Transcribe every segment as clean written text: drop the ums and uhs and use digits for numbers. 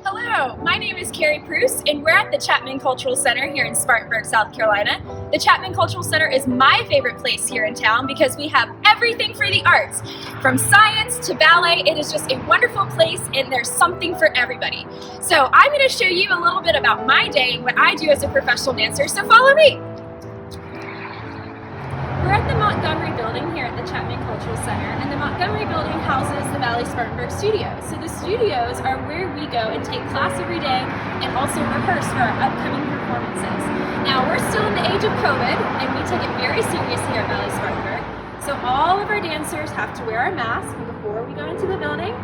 Hello, my name is Carrie Pruce, and we're at the Chapman Cultural Center here in Spartanburg, South Carolina. The Chapman Cultural Center is my favorite place here in town because we have everything for the arts. From science to ballet, it is just a wonderful place and there's something for everybody. So I'm going to show you a little bit about my day and what I do as a professional dancer, so follow me. We're at the Montgomery Building here at the Chapman Cultural Center, and the Montgomery Building houses the Ballet Spartanburg studios. So the studios are where we go and take class every day and also rehearse for our upcoming performances. Now, we're still in the age of COVID, and we take it very serious here at Ballet Spartanburg. So all of our dancers have to wear a mask before we go into the building,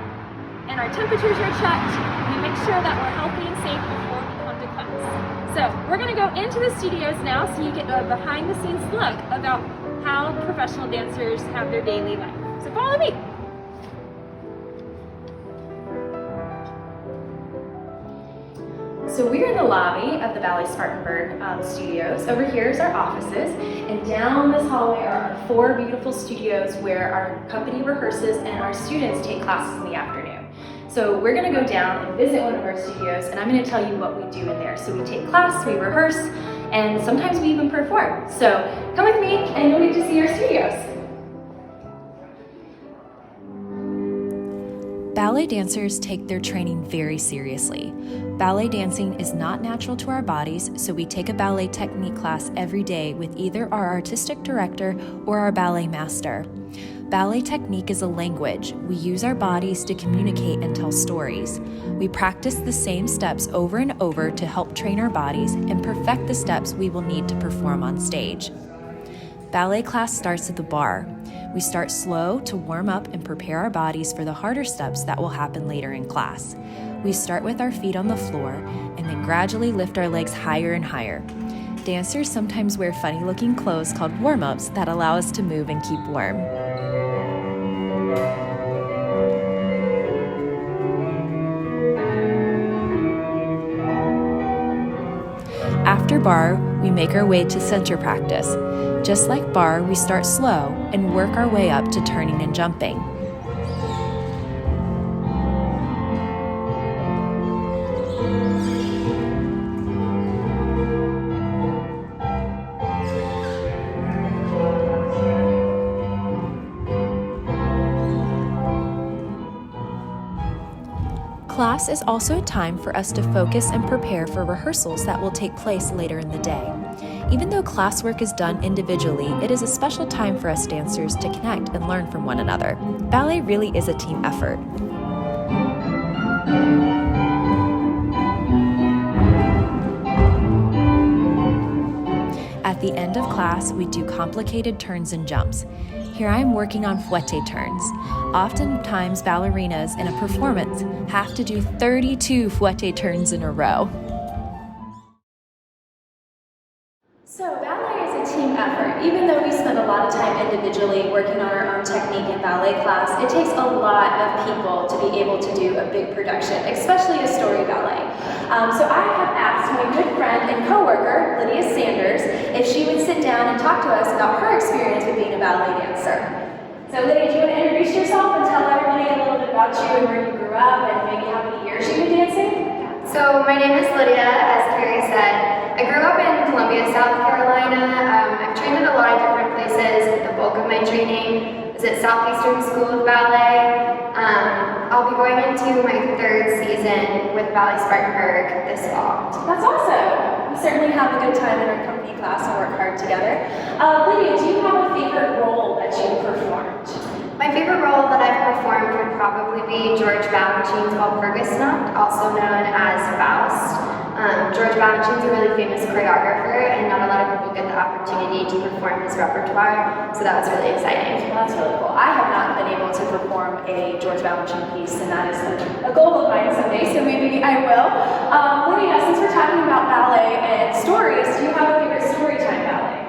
and our temperatures are checked. We make sure that we're healthy and safe before we come to class. So we're going to go into the studios now so you get a behind-the-scenes look about how professional dancers have their daily life. So follow me. So we're in the lobby of the Ballet Spartanburg studios. Over here is our offices, and down this hallway are our 4 beautiful studios where our company rehearses and our students take classes in the afternoon. So we're going to go down and visit one of our studios, and I'm going to tell you what we do in there. So we take class, we rehearse, and sometimes we even perform. So come with me and you'll get to see our studios. Ballet dancers take their training very seriously. Ballet dancing is not natural to our bodies, so we take a ballet technique class every day with either our artistic director or our ballet master. Ballet technique is a language. We use our bodies to communicate and tell stories. We practice the same steps over and over to help train our bodies and perfect the steps we will need to perform on stage. Ballet class starts at the bar. We start slow to warm up and prepare our bodies for the harder steps that will happen later in class. We start with our feet on the floor and then gradually lift our legs higher and higher. Dancers sometimes wear funny-looking clothes called warm-ups that allow us to move and keep warm. After bar, we make our way to center practice. Just like bar, we start slow and work our way up to turning and jumping. Class is also a time for us to focus and prepare for rehearsals that will take place later in the day. Even though classwork is done individually, it is a special time for us dancers to connect and learn from one another. Ballet really is a team effort. At the end of class, we do complicated turns and jumps. Here I am working on fouette turns. Oftentimes, ballerinas in a performance have to do 32 fouette turns in a row. So ballet is a team effort. Even though we spend a lot of time individually working on our own technique in ballet class, it takes a lot of people to be able to do a big production, especially a story ballet. So I have asked my good friend and co-worker, Lydia if she would sit down and talk to us about her experience with being a ballet dancer. So Lydia, do you want to introduce yourself and tell everybody a little bit about you and where you grew up and maybe how many years you've been dancing? So my name is Lydia, as Carrie said. I grew up in Columbia, South Carolina. I've trained in a lot of different places. The bulk of my training is at Southeastern School of Ballet. I'll be going into my 3rd season with Ballet Spartanburg this fall. That's awesome. We certainly have a good time in our company class and work hard together. Lydia, do you have a favorite role that you've performed? My favorite role that I've performed would probably be George Balanchine's Walpurgisnacht, also known as Faust. George Balanchine's a really famous choreographer, and not a lot of people get the opportunity to perform his repertoire, so that was really exciting. Well, that's really cool. I have not been able to perform a George Balanchine piece, and that is a goal of mine someday, so maybe I will. Lydia, since we're talking about ballet and stories, do you have a favorite story time ballet?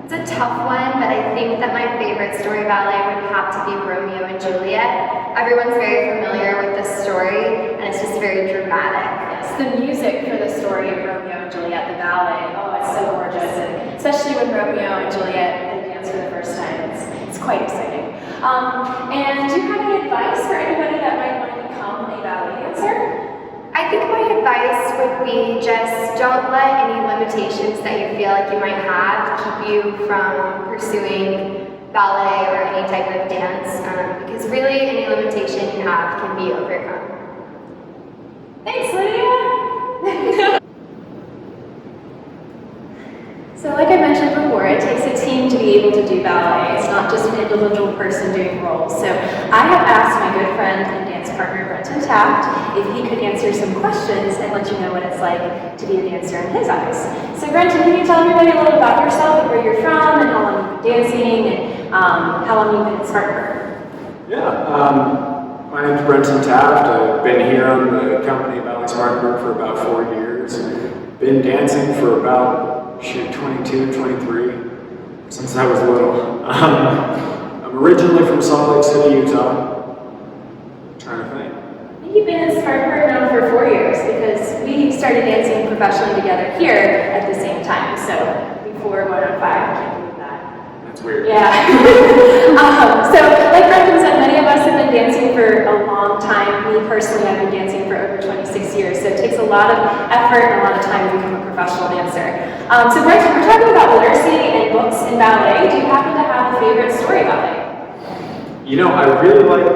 It's a tough one, but I think that my favorite story ballet would have to be Romeo and Juliet. Everyone's very familiar with this story, and it's just very dramatic. Yes, the music for the story of Romeo and Juliet, the ballet, oh, it's so gorgeous, and especially when Romeo and Juliet dance for the first time, it's quite exciting. And do you have any advice for anybody that might want to become a ballet dancer? I think my would be just don't let any limitations that you feel like you might have keep you from pursuing ballet or any type of dance, because really any limitation you have can be overcome. Thanks, Lydia! So like I mentioned before, it takes a team to be able to do ballet. It's not just an individual person doing roles. So I have asked my good friend and dance partner, Brenton Taft, if he could answer some questions and let you know what it's like to be a dancer in his eyes. So Brenton, can you tell everybody a little about yourself and where you're from and how long you've been dancing and how long you've been at Spartanburg? Yeah, my name's Brenton Taft. I've been here on the company Ballet Spartanburg for about 4 years. Been dancing for about 22, 23, since I was little. I'm originally from Salt Lake City, Utah. I'm trying to think. I think you've been in Spartanburg now for 4 years because we started dancing professionally together here at the same time. So before going on 5, I can't believe that. That's weird. Yeah. So like Brenton said, many of us have been dancing for a long time. Me personally, I've been dancing for over 26 years. So it takes a lot of effort and a lot of time to become a professional dancer. So Brenton, we're talking about literacy and books in ballet. Do you happen to have a favorite story about it? You know, I really like,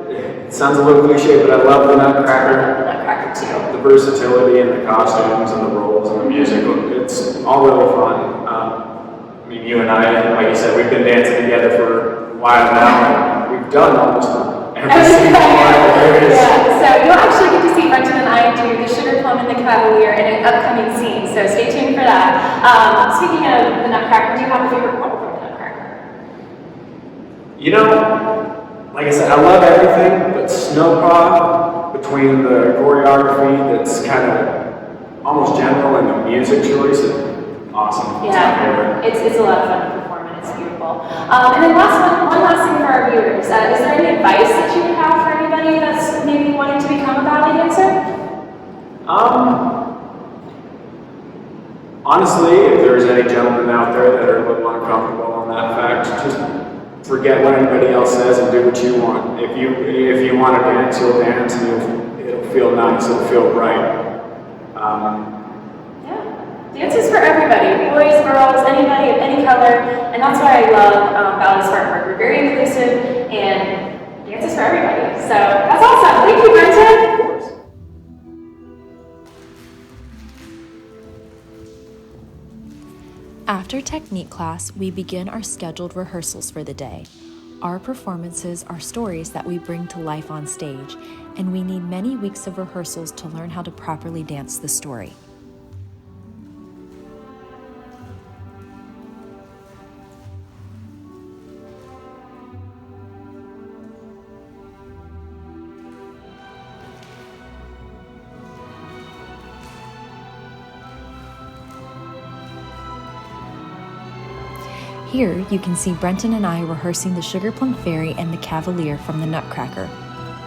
it sounds a little cliche, but I love the Nutcracker. I love the Nutcracker too. The versatility and the costumes and the roles and the music, it's all really fun. I mean, you and I, like you said, we've been dancing together for a while now, and we've done almost every single one there is. Yeah, so you'll actually get to see Brenton and I do the Sugar Plum and the Cavalier in an upcoming scene, so stay tuned for that. Speaking of the Nutcracker, do you have a favorite quote from the Nutcracker? You know, like I said, I love everything, but Snowpaw, between the choreography that's kind of almost general and the music choice, is awesome. Yeah, it's a lot of fun to perform and it's beautiful. And then one last thing for our viewers. Is there any advice that you would have for anybody that's maybe wanting to become a ballet dancer? Honestly, if there's any gentlemen out there that are a little uncomfortable on that fact, just forget what anybody else says and do what you want. If you want to dance, you'll dance and it'll feel nice, it'll feel right. Dance is for everybody, boys, girls, anybody of any color, and that's why I love Ballet Spartanburg. We're very inclusive, and dance is for everybody. So that's awesome. Thank you, Brenton. Of course. After technique class, we begin our scheduled rehearsals for the day. Our performances are stories that we bring to life on stage, and we need many weeks of rehearsals to learn how to properly dance the story. Here, you can see Brenton and I rehearsing the Sugar Plum Fairy and the Cavalier from the Nutcracker.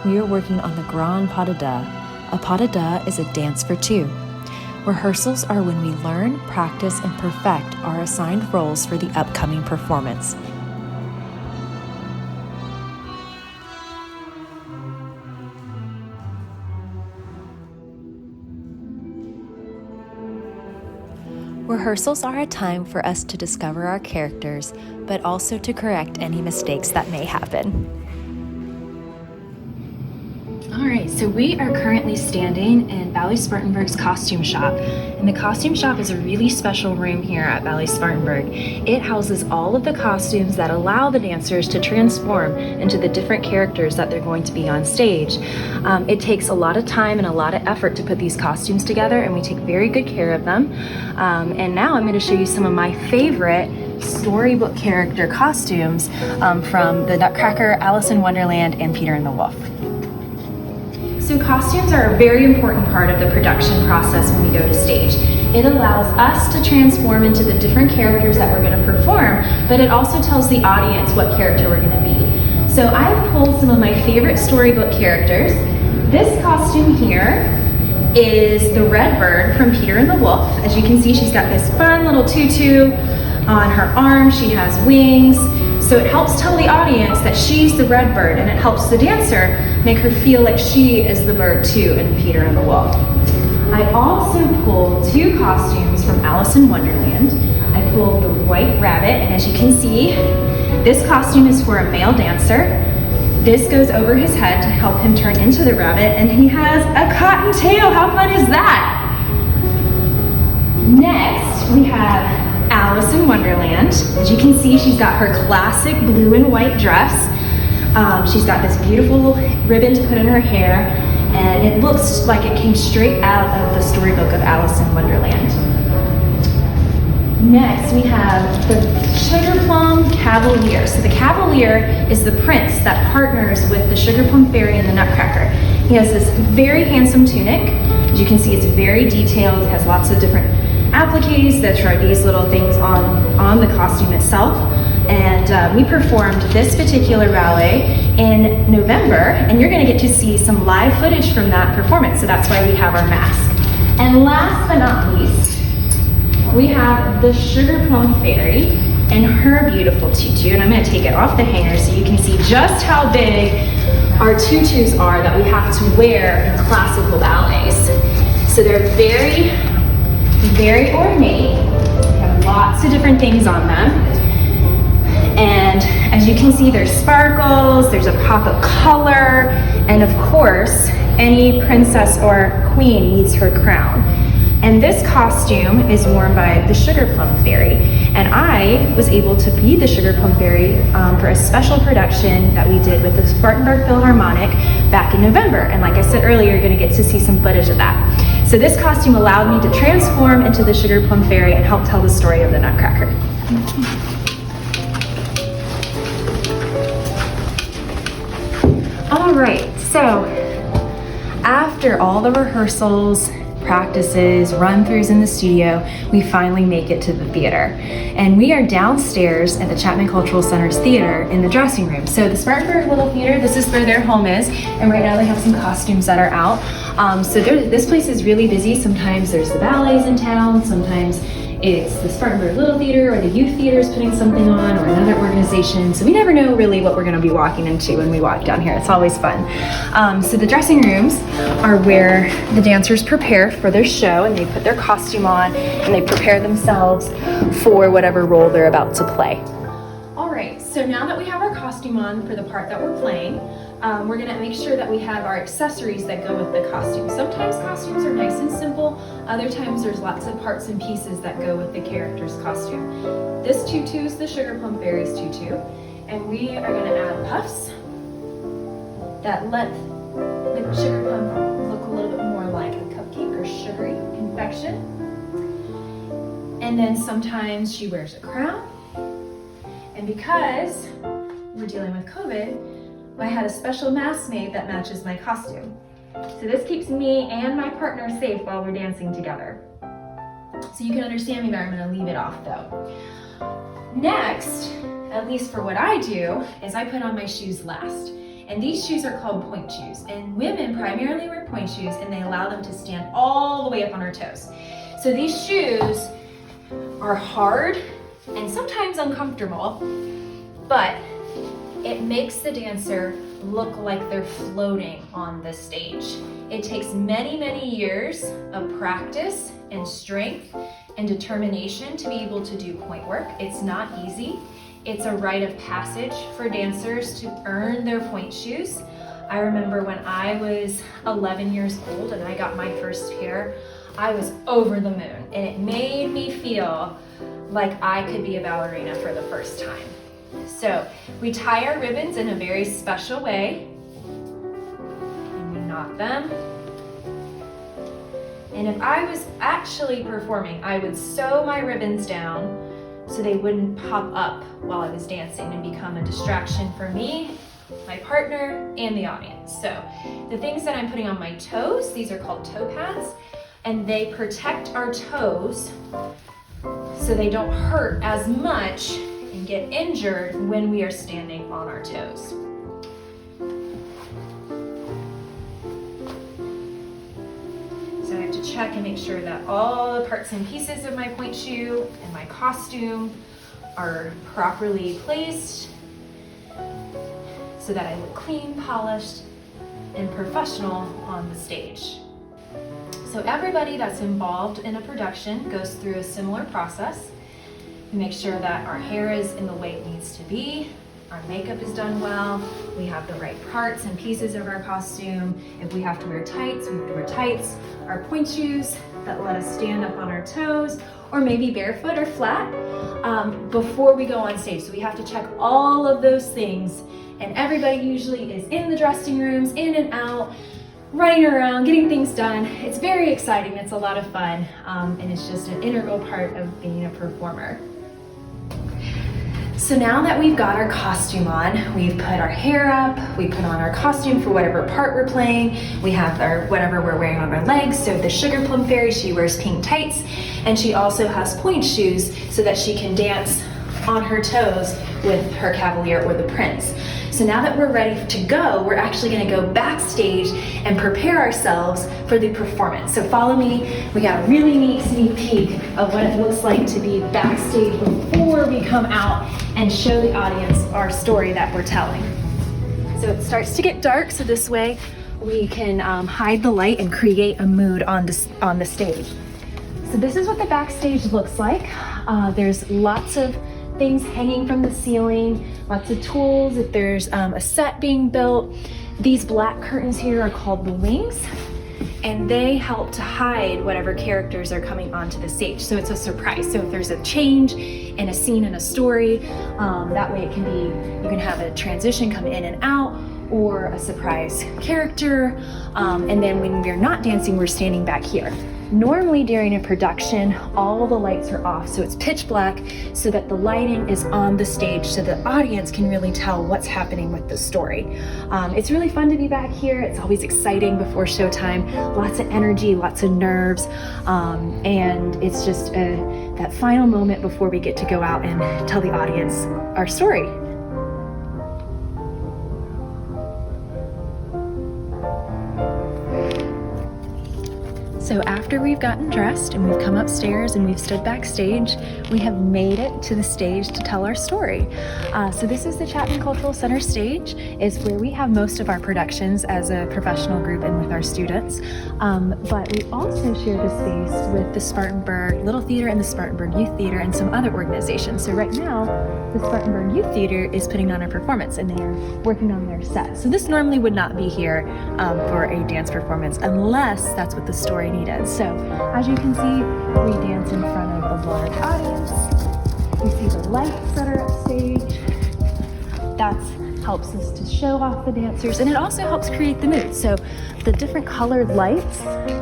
We are working on the Grand Pas de Deux. A pas de deux is a dance for two. Rehearsals are when we learn, practice, and perfect our assigned roles for the upcoming performance. Rehearsals are a time for us to discover our characters, but also to correct any mistakes that may happen. Alright, so we are currently standing in Ballet Spartanburg's costume shop. And the costume shop is a really special room here at Ballet Spartanburg. It houses all of the costumes that allow the dancers to transform into the different characters that they're going to be on stage. It takes a lot of time and a lot of effort to put these costumes together, and we take very good care of them. And now I'm going to show you some of my favorite storybook character costumes from the Nutcracker, Alice in Wonderland, and Peter and the Wolf. So costumes are a very important part of the production process when we go to stage. It allows us to transform into the different characters that we're going to perform, but it also tells the audience what character we're going to be. So I've pulled some of my favorite storybook characters. This costume here is the Red Bird from Peter and the Wolf. As you can see, she's got this fun little tutu on her arm. She has wings. So it helps tell the audience that she's the Red Bird, and it helps the dancer make her feel like she is the bird too in Peter and the Wolf. I also pulled 2 costumes from Alice in Wonderland. I pulled the White Rabbit, and as you can see, this costume is for a male dancer. This goes over his head to help him turn into the rabbit, and he has a cotton tail. How fun is that? Next, we have Alice in Wonderland. As you can see, she's got her classic blue and white dress. She's got this beautiful ribbon to put in her hair, and it looks like it came straight out of the storybook of Alice in Wonderland. Next, we have the Sugar Plum Cavalier. So the Cavalier is the prince that partners with the Sugar Plum Fairy and the Nutcracker. He has this very handsome tunic. As you can see, it's very detailed. It has lots of different appliques that are these little things on the costume itself. And we performed this particular ballet in November, and you're gonna get to see some live footage from that performance. So that's why we have our mask. And last but not least, we have the Sugar Plum Fairy and her beautiful tutu, and I'm going to take it off the hanger so you can see just how big our tutus are that we have to wear in classical ballets. So they're very, very ornate. They have lots of different things on them. And as you can see, there's sparkles, there's a pop of color, and of course, any princess or queen needs her crown. And this costume is worn by the Sugar Plum Fairy. And I was able to be the Sugar Plum Fairy for a special production that we did with the Spartanburg Philharmonic back in November. And like I said earlier, you're gonna get to see some footage of that. So this costume allowed me to transform into the Sugar Plum Fairy and help tell the story of the Nutcracker. All right, so after all the rehearsals, practices, run-throughs in the studio, we finally make it to the theater. And we are downstairs at the Chapman Cultural Center's theater in the dressing room. So the Spartanburg Little Theater, this is where their home is, and right now they have some costumes that are out. This place is really busy. Sometimes there's the ballets in town, sometimes it's the Spartanburg Little Theater or the Youth Theater is putting something on, or another organization. So we never know really what we're gonna be walking into when we walk down here. It's always fun. So the dressing rooms are where the dancers prepare for their show, and they put their costume on and they prepare themselves for whatever role they're about to play. All right, so now that we have our costume on for the part that we're playing, we're gonna make sure that we have our accessories that go with the costume. Sometimes costumes are nice and simple, other times there's lots of parts and pieces that go with the character's costume. This tutu is the Sugar Plum Fairy's tutu, and we are gonna add puffs that let the Sugar Plum look a little bit more like a cupcake or sugary confection. And then sometimes she wears a crown, and because we're dealing with COVID, I had a special mask made that matches my costume. So this keeps me and my partner safe while we're dancing together. So you can understand me better. I'm gonna leave it off though. Next, at least for what I do, is I put on my shoes last. And these shoes are called point shoes. And women primarily wear point shoes, and they allow them to stand all the way up on our toes. So these shoes are hard and sometimes uncomfortable, but it makes the dancer look like they're floating on the stage. It takes many, many years of practice and strength and determination to be able to do point work. It's not easy. It's a rite of passage for dancers to earn their point shoes. I remember when I was 11 years old and I got my first pair, I was over the moon, and it made me feel like I could be a ballerina for the first time. So we tie our ribbons in a very special way, and we knot them. And if I was actually performing, I would sew my ribbons down so they wouldn't pop up while I was dancing and become a distraction for me, my partner, and the audience. So the things that I'm putting on my toes, these are called toe pads, and they protect our toes so they don't hurt as much and get injured when we are standing on our toes. So I have to check and make sure that all the parts and pieces of my point shoe and my costume are properly placed so that I look clean, polished, and professional on the stage. So everybody that's involved in a production goes through a similar process. We make sure that our hair is in the way it needs to be, our makeup is done well, we have the right parts and pieces of our costume. If we have to wear tights, we have to wear tights. Our point shoes that let us stand up on our toes, or maybe barefoot or flat, before we go on stage. So we have to check all of those things, and everybody usually is in the dressing rooms, in and out, running around, getting things done. It's very exciting, it's a lot of fun, and it's just an integral part of being a performer. So now that we've got our costume on, we've put our hair up, we put on our costume for whatever part we're playing, we have our whatever we're wearing on our legs. So the Sugar Plum Fairy, she wears pink tights, and she also has pointe shoes so that she can dance on her toes with her cavalier or the prince. So now that we're ready to go, we're actually gonna go backstage and prepare ourselves for the performance. So follow me, we got a really neat sneak peek of what it looks like to be backstage before we come out and show the audience our story that we're telling. So it starts to get dark, so this way we can hide the light and create a mood on the stage. So this is what the backstage looks like. There's lots of things hanging from the ceiling, lots of tools. If there's a set being built, these black curtains here are called the wings, and they help to hide whatever characters are coming onto the stage. So it's a surprise. So if there's a change in a scene in a story, that way it can be, you can have a transition come in and out, or a surprise character. And then when we're not dancing, we're standing back here. Normally during a production, all the lights are off, so it's pitch black, so that the lighting is on the stage so the audience can really tell what's happening with the story. It's really fun to be back here. It's always exciting before showtime, lots of energy, lots of nerves, and it's just that final moment before we get to go out and tell the audience our story. So after we've gotten dressed and we've come upstairs and we've stood backstage, we have made it to the stage to tell our story. So this is the Chapman Cultural Center stage. It's where we have most of our productions as a professional group and with our students. But we also share the space with the Spartanburg Little Theater and the Spartanburg Youth Theater and some other organizations. So right now, the Spartanburg Youth Theater is putting on a performance and they are working on their set. So this normally would not be here for a dance performance unless that's what the story needed. So as you can see, we dance in front of a large audience. You see the lights that are upstage. That helps us to show off the dancers, and it also helps create the mood. So the different colored lights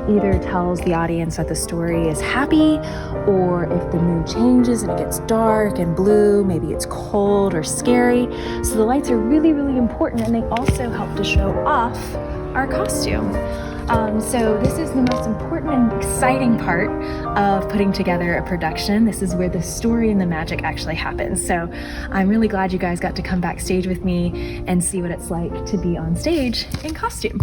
either tells the audience that the story is happy, or if the mood changes and it gets dark and blue, maybe it's cold or scary. So the lights are really, really important, and they also help to show off our costume. So this is the most important and exciting part of putting together a production. This is where the story and the magic actually happens. So I'm really glad you guys got to come backstage with me and see what it's like to be on stage in costume.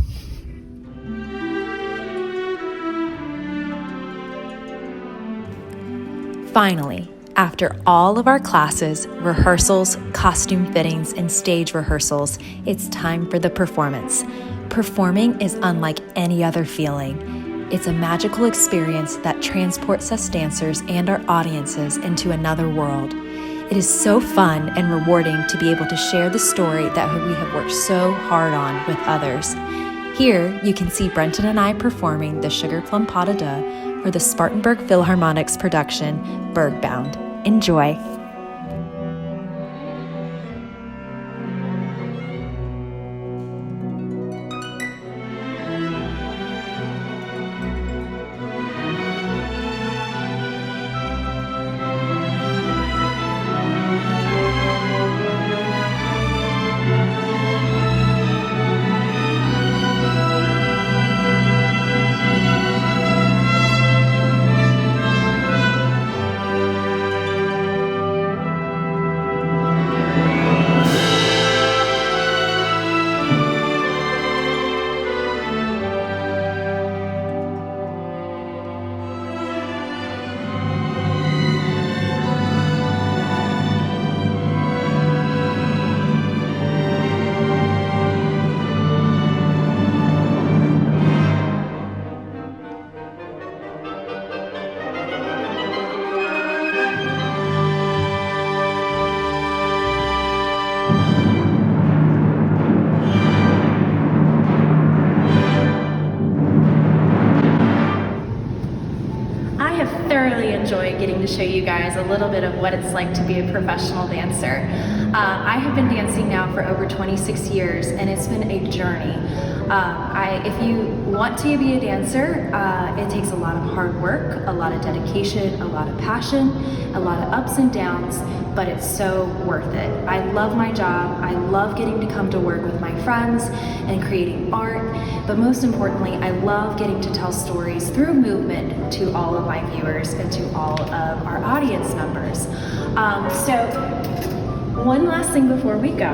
Finally, after all of our classes, rehearsals, costume fittings, and stage rehearsals, it's time for the performance. Performing is unlike any other feeling. It's a magical experience that transports us dancers and our audiences into another world. It is so fun and rewarding to be able to share the story that we have worked so hard on with others. Here, you can see Brenton and I performing the Sugar Plum Pas de Deux for the Spartanburg Philharmonic's production, Bergbound. Enjoy! really enjoy getting to show you guys a little bit of what it's like to be a professional dancer. I have been dancing now for over 26 years, and it's been a journey. If you want to be a dancer, it takes a lot of hard work, a lot of dedication, a lot of passion, a lot of ups and downs, but it's so worth it. I love my job. I love getting to come to work with my friends and creating art, but most importantly, I love getting to tell stories through movement to all of my viewers and to all of our audience members. So one last thing before we go.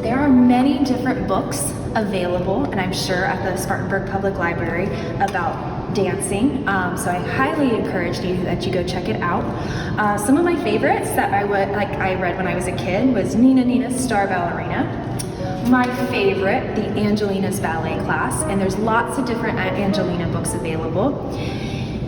There are many different books available, and I'm sure at the Spartanburg Public Library, about dancing. So I highly encourage you that you go check it out. Some of my favorites that I read when I was a kid was Nina's Star Ballerina. My favorite, the Angelina's Ballet Class, and there's lots of different Angelina books available.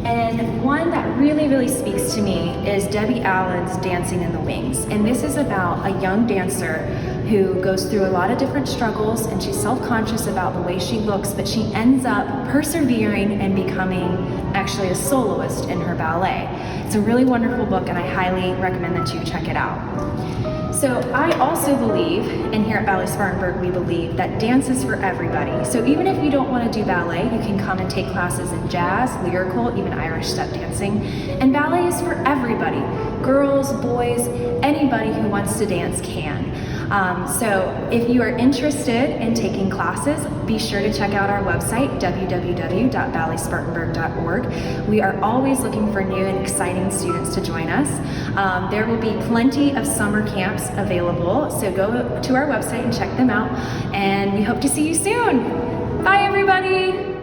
And one that really, really speaks to me is Debbie Allen's Dancing in the Wings. And this is about a young dancer who goes through a lot of different struggles, and she's self-conscious about the way she looks, but she ends up persevering and becoming actually a soloist in her ballet. It's a really wonderful book, and I highly recommend that you check it out. So I also believe, and here at Ballet Spartanburg we believe, that dance is for everybody. So even if you don't want to do ballet, you can come and take classes in jazz, lyrical, even Irish step dancing. And ballet is for everybody. Girls, boys, anybody who wants to dance can. So if you are interested in taking classes, be sure to check out our website, www.ballet-spartanburg.org. We are always looking for new and exciting students to join us. There will be plenty of summer camps available, so go to our website and check them out, and we hope to see you soon. Bye, everybody.